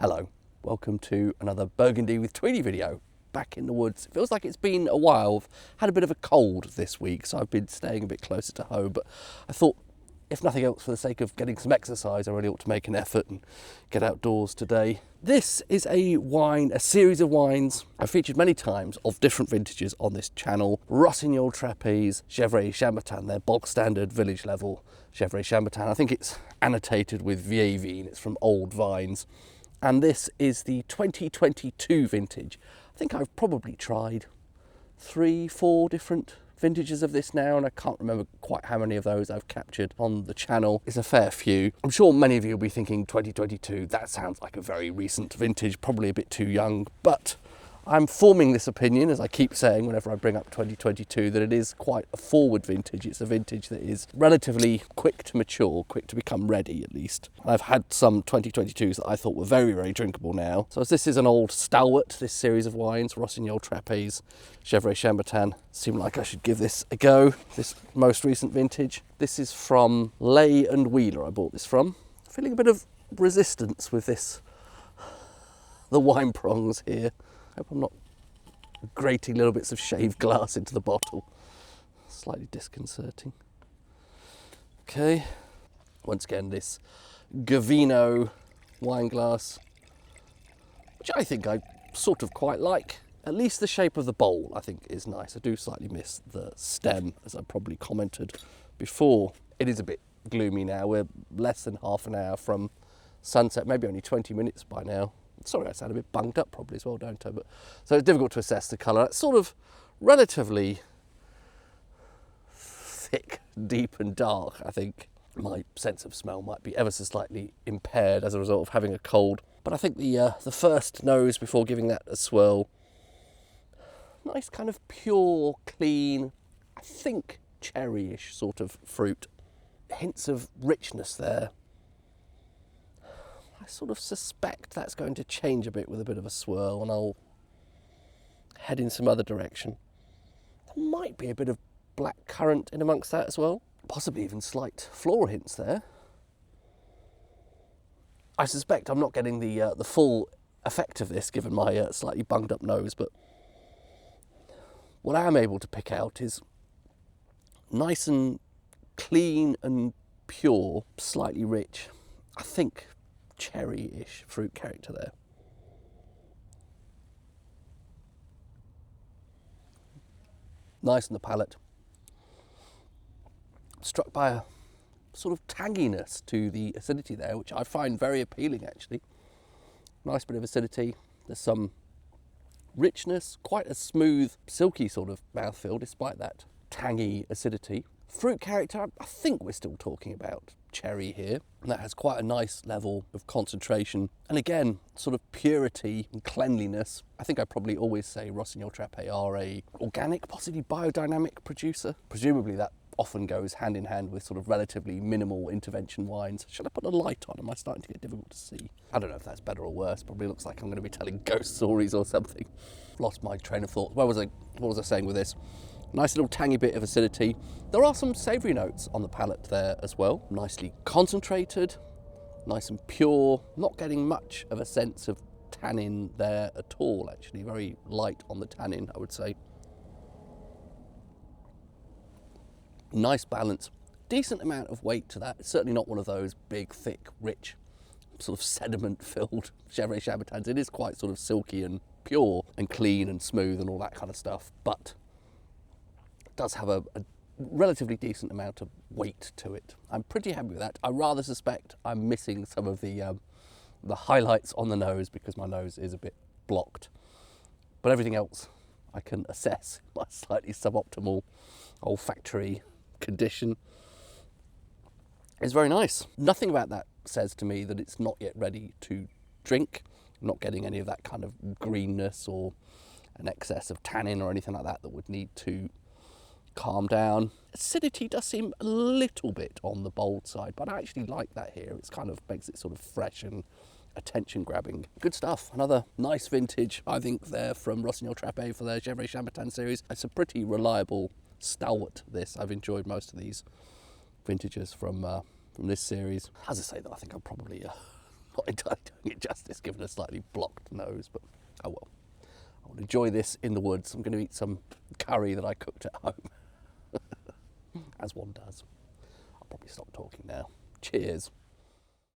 Hello, welcome to another Burgundy with Tweedy video. Back in the woods. It feels like it's been a while. I've had a bit of a cold this week, so I've been staying a bit closer to home, but I thought, if nothing else, for the sake of getting some exercise, I really ought to make an effort and get outdoors today. This is a series of wines I've featured many times of different vintages on this channel. Rossignol, Trapet, Gevrey, Chambertin, they're bog standard village level Gevrey, Chambertin. I think it's annotated with vieilles vignes, it's from old vines. And this is the 2022 vintage. I think I've probably tried 3-4 different vintages of this now, and I can't remember quite how many of those I've captured on the channel. It's a fair few. I'm sure many of you will be thinking 2022, that sounds like a very recent vintage, probably a bit too young, but I'm forming this opinion, as I keep saying whenever I bring up 2022, that it is quite a forward vintage. It's a vintage that is relatively quick to mature, quick to become ready at least. I've had some 2022s that I thought were very, very drinkable now. So as this is an old stalwart, this series of wines, Rossignol, Trapet, Gevrey, Chambertin, seemed like I should give this a go, this most recent vintage. This is from Lay and Wheeler, I bought this from. Feeling a bit of resistance with this, the wine prongs here. Hope I'm not grating little bits of shaved glass into the bottle. Slightly disconcerting. Okay, once again this Gevrey wine glass, which I think I sort of quite like. At least the shape of the bowl I think is nice. I do slightly miss the stem, as I probably commented before. It is a bit gloomy now. We're less than half an hour from sunset, maybe only 20 minutes by now. Sorry, I sound a bit bunged up probably as well, don't I? But so it's difficult to assess the colour. It's sort of relatively thick, deep and dark, I think. My sense of smell might be ever so slightly impaired as a result of having a cold. But I think the first nose, before giving that a swirl, nice kind of pure, clean, I think cherry-ish sort of fruit. Hints of richness there. I sort of suspect that's going to change a bit with a bit of a swirl, and I'll head in some other direction. There might be a bit of black currant in amongst that as well. Possibly even slight floral hints there. I suspect I'm not getting the full effect of this given my slightly bunged up nose, but what I am able to pick out is nice and clean and pure, slightly rich. I think cherry-ish fruit character there. Nice on the palate. Struck by a sort of tanginess to the acidity there, which I find very appealing actually. Nice bit of acidity. There's some richness, quite a smooth, silky sort of mouthfeel despite that tangy acidity. Fruit character, I think we're still talking about cherry here. And that has quite a nice level of concentration. And again, sort of purity and cleanliness. I think I probably always say Rossignol Trapet are a organic, possibly biodynamic producer. Presumably that often goes hand in hand with sort of relatively minimal intervention wines. Should I put a light on? Am I starting to get difficult to see? I don't know if that's better or worse. Probably looks like I'm going to be telling ghost stories or something. Lost my train of thought. What was I saying with this? Nice little tangy bit of acidity. There are some savoury notes on the palate there as well. Nicely concentrated, nice and pure. Not getting much of a sense of tannin there at all, actually. Very light on the tannin, I would say. Nice balance. Decent amount of weight to that. It's certainly not one of those big, thick, rich, sort of sediment-filled Gevrey Chambertins. It is quite sort of silky and pure and clean and smooth and all that kind of stuff, but does have a relatively decent amount of weight to it. I'm pretty happy with that. I rather suspect I'm missing some of the highlights on the nose because my nose is a bit blocked. But everything else I can assess my slightly suboptimal olfactory condition. It's very nice. Nothing about that says to me that it's not yet ready to drink. I'm not getting any of that kind of greenness or an excess of tannin or anything like that that would need to calm down. Acidity does seem a little bit on the bold side, but I actually like that here. It's kind of makes it sort of fresh and attention grabbing. Good stuff. Another nice vintage, I think, there from Rossignol Trapet for their Gevrey Chambertin series. It's a pretty reliable stalwart, this. I've enjoyed most of these vintages from this series. As I say, though, I think I'm probably not entirely doing it justice given a slightly blocked nose, but oh well. I will enjoy this in the woods. I'm going to eat some curry that I cooked at home, as one does. I'll probably stop talking now. Cheers.